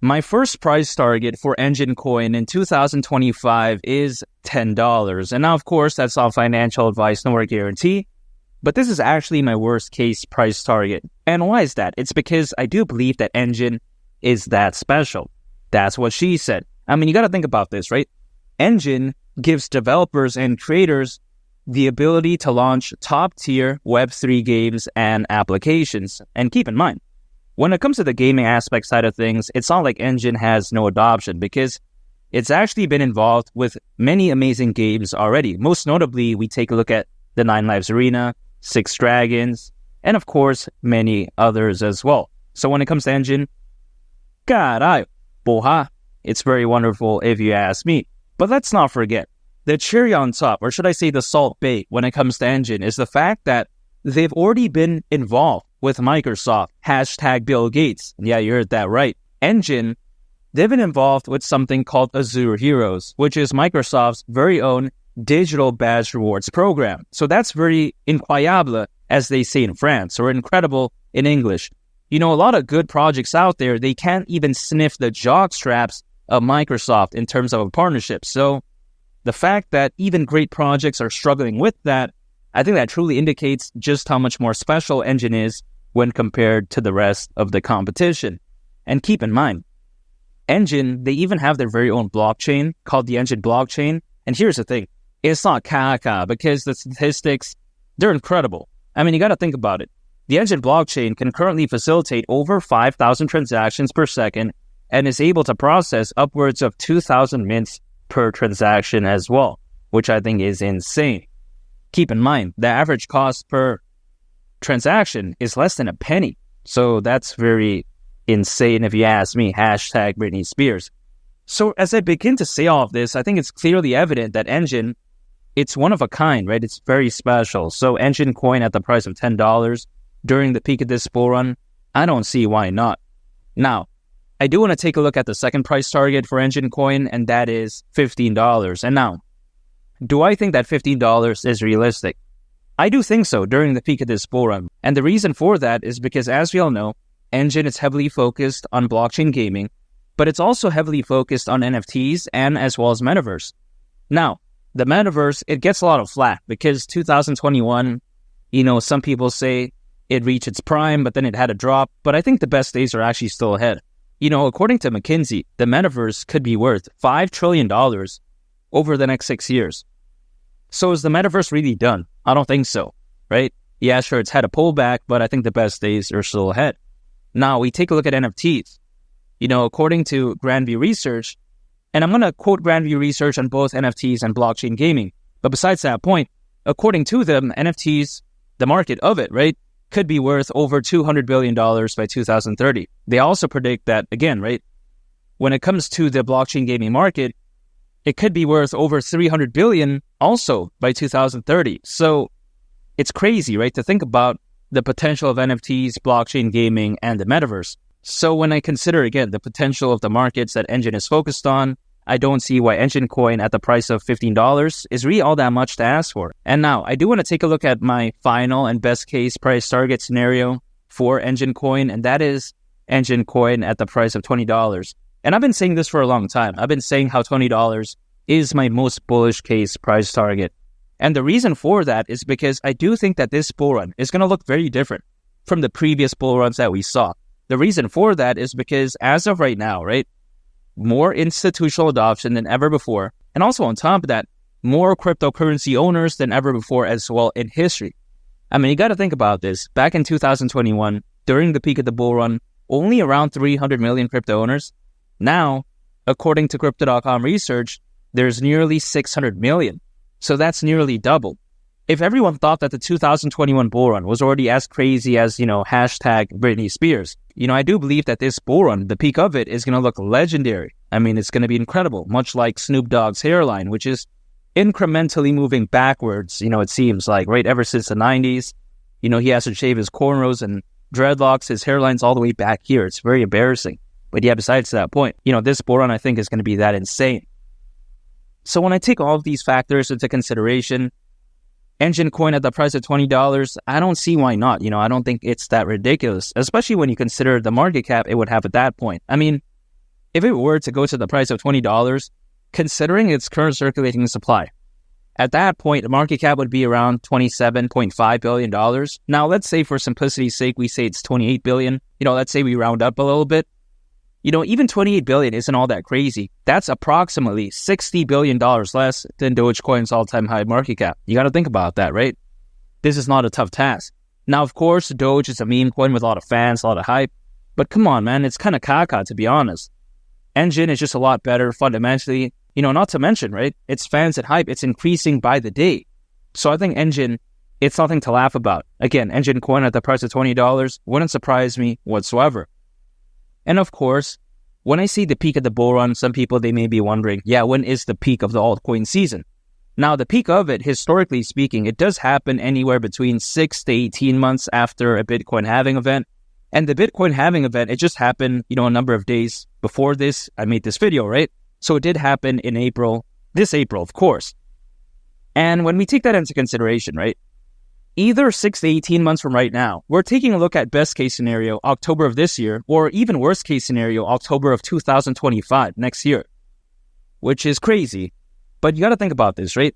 My first price target for Enjin Coin in 2025 is $10. And now, of course, that's all financial advice, nor a guarantee. But this is actually my worst case price target. And why is that? It's because I do believe that Enjin is that special. That's what she said. I mean, you got to think about this, right? Enjin gives developers and creators the ability to launch top-tier Web3 games and applications. And keep in mind, when it comes to the gaming aspect side of things, it's not like Enjin has no adoption because it's actually been involved with many amazing games already. Most notably, we take a look at the Nine Lives Arena, Six Dragons, and of course, many others as well. So when it comes to Enjin, caray, boha, it's very wonderful if you ask me. But let's not forget, the cherry on top, or should I say the salt bait when it comes to Enjin, is the fact that they've already been involved with Microsoft, hashtag Bill Gates. Yeah, you heard that right. Enjin, they've been involved with something called Azure Heroes, which is Microsoft's very own digital badge rewards program. So that's very incroyable, as they say in France, or incredible in English. You know, a lot of good projects out there, they can't even sniff the jock straps of Microsoft in terms of a partnership. So the fact that even great projects are struggling with that, I think that truly indicates just how much more special Enjin is when compared to the rest of the competition. And keep in mind, Enjin, they even have their very own blockchain called the Enjin blockchain. And here's the thing, it's not caca because the statistics, they're incredible. I mean, you got to think about it. The Enjin blockchain can currently facilitate over 5,000 transactions per second and is able to process upwards of 2,000 mints per transaction as well, which I think is insane. Keep in mind, the average cost per transaction is less than a penny. So that's very insane if you ask me, hashtag Britney Spears. So as I begin to say all of this, I think it's clearly evident that Enjin, it's one of a kind, right? It's very special. So Enjin Coin at the price of $10 during the peak of this bull run, I don't see why not. Now, I do want to take a look at the second price target for Enjin Coin, and that is $15. And now, do I think that $15 is realistic? I do think so during the peak of this bull run. And the reason for that is because, as we all know, Enjin is heavily focused on blockchain gaming, but it's also heavily focused on NFTs and as well as metaverse. Now, the metaverse, it gets a lot of flack because 2021, you know, some people say it reached its prime, but then it had a drop. But I think the best days are actually still ahead. You know, according to McKinsey, the metaverse could be worth $5 trillion over the next 6 years. So is the metaverse really done? I don't think so, right? Yeah, sure, it's had a pullback, but I think the best days are still ahead. Now, we take a look at NFTs. You know, according to Grandview Research, and I'm going to quote Grandview Research on both NFTs and blockchain gaming, but besides that point, according to them, NFTs, the market of it, right, could be worth over $200 billion by 2030. They also predict that, again, right, when it comes to the blockchain gaming market, it could be worth over $300 billion also by 2030. So it's crazy, right, to think about the potential of NFTs, blockchain gaming, and the metaverse. So when I consider, again, the potential of the markets that Enjin is focused on, I don't see why Enjin Coin at the price of $15 is really all that much to ask for. And now, I do want to take a look at my final and best case price target scenario for Enjin Coin, and that is Enjin Coin at the price of $20. And I've been saying this for a long time. I've been saying how $20 is my most bullish case price target. And the reason for that is because I do think that this bull run is going to look very different from the previous bull runs that we saw. The reason for that is because as of right now, right, more institutional adoption than ever before. And also on top of that, more cryptocurrency owners than ever before as well in history. I mean, you got to think about this. Back in 2021, during the peak of the bull run, only around 300 million crypto owners. Now, according to Crypto.com research, there's nearly 600 million. So that's nearly double. If everyone thought that the 2021 bull run was already as crazy as, hashtag Britney Spears, I do believe that this bull run, the peak of it, is going to look legendary. I mean, it's going to be incredible, much like Snoop Dogg's hairline, which is incrementally moving backwards, it seems like, right? Ever since the 90s, he has to shave his cornrows and dreadlocks. His hairline's all the way back here. It's very embarrassing. But yeah, besides that point, this bull run, I think, is going to be that insane. So when I take all of these factors into consideration, Enjin Coin at the price of $20, I don't see why not. I don't think it's that ridiculous, especially when you consider the market cap it would have at that point. I mean, if it were to go to the price of $20, considering its current circulating supply, at that point, the market cap would be around $27.5 billion. Now, let's say for simplicity's sake, we say it's $28 billion. Let's say we round up a little bit. Even $28 billion isn't all that crazy. That's approximately $60 billion less than Dogecoin's all-time high market cap. You got to think about that, right? This is not a tough task. Now, of course, Doge is a meme coin with a lot of fans, a lot of hype. But come on, man, it's kind of caca, to be honest. Enjin is just a lot better fundamentally. Not to mention, right? Its fans and hype, it's increasing by the day. So I think Enjin, it's nothing to laugh about. Again, Enjin Coin at the price of $20 wouldn't surprise me whatsoever. And of course, when I see the peak of the bull run, some people, they may be wondering, when is the peak of the altcoin season? Now, the peak of it, historically speaking, it does happen anywhere between 6 to 18 months after a Bitcoin halving event. And the Bitcoin halving event, it just happened, a number of days before this. I made this video, right? So it did happen in April, this April, of course. And when we take that into consideration, right, either 6 to 18 months from right now, we're taking a look at best case scenario, October of this year, or even worst case scenario, October of 2025, next year, which is crazy. But you got to think about this, right?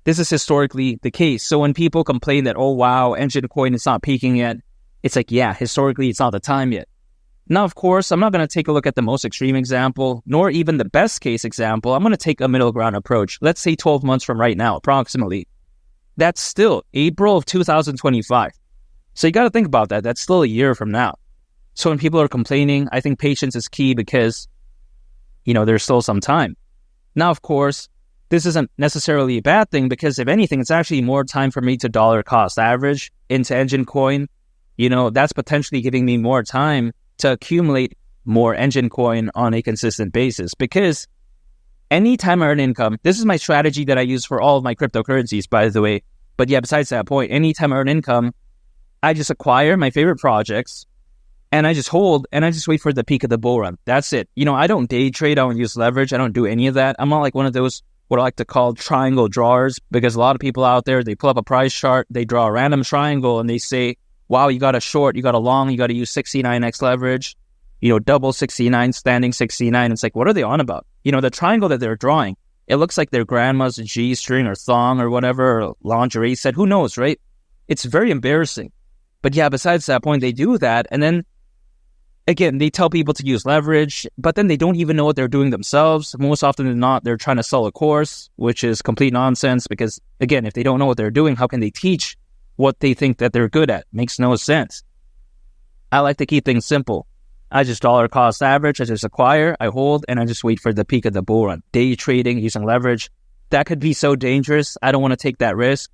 This is historically the case. So when people complain that, oh, wow, Enjin Coin is not peaking yet, it's like, historically, it's not the time yet. Now, of course, I'm not going to take a look at the most extreme example, nor even the best case example. I'm going to take a middle ground approach. Let's say 12 months from right now, approximately. That's still April of 2025. So you got to think about that. That's still a year from now. So when people are complaining, I think patience is key because, there's still some time. Now, of course, this isn't necessarily a bad thing because if anything, it's actually more time for me to dollar cost average into Enjin Coin. That's potentially giving me more time to accumulate more Enjin Coin on a consistent basis because anytime I earn income, this is my strategy that I use for all of my cryptocurrencies, by the way. But besides that point, anytime I earn income, I just acquire my favorite projects and I just hold and I just wait for the peak of the bull run. That's it. I don't day trade. I don't use leverage. I don't do any of that. I'm not like one of those, what I like to call triangle drawers, because a lot of people out there, they pull up a price chart, they draw a random triangle and they say, wow, you got a short, you got a long, you got to use 69x leverage, double 69, standing 69. It's like, what are they on about? The triangle that they're drawing, it looks like their grandma's G-string or thong or whatever, or lingerie set. Who knows, right? It's very embarrassing. But besides that point, they do that. And then, again, they tell people to use leverage, but then they don't even know what they're doing themselves. Most often than not, they're trying to sell a course, which is complete nonsense because, again, if they don't know what they're doing, how can they teach what they think that they're good at? Makes no sense. I like to keep things simple. I just dollar cost average, I just acquire, I hold, and I just wait for the peak of the bull run. Day trading using leverage, that could be so dangerous. I don't want to take that risk.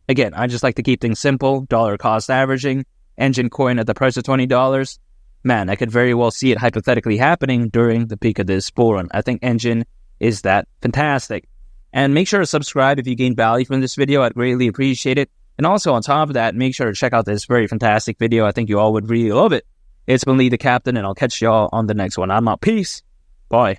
Again, I just like to keep things simple, dollar cost averaging, Enjin Coin at the price of $20. Man, I could very well see it hypothetically happening during the peak of this bull run. I think Enjin is that fantastic. And make sure to subscribe if you gain value from this video. I'd greatly appreciate it. And also on top of that, make sure to check out this very fantastic video. I think you all would really love it. It's been Lee the Captain, and I'll catch y'all on the next one. I'm out. Peace. Bye.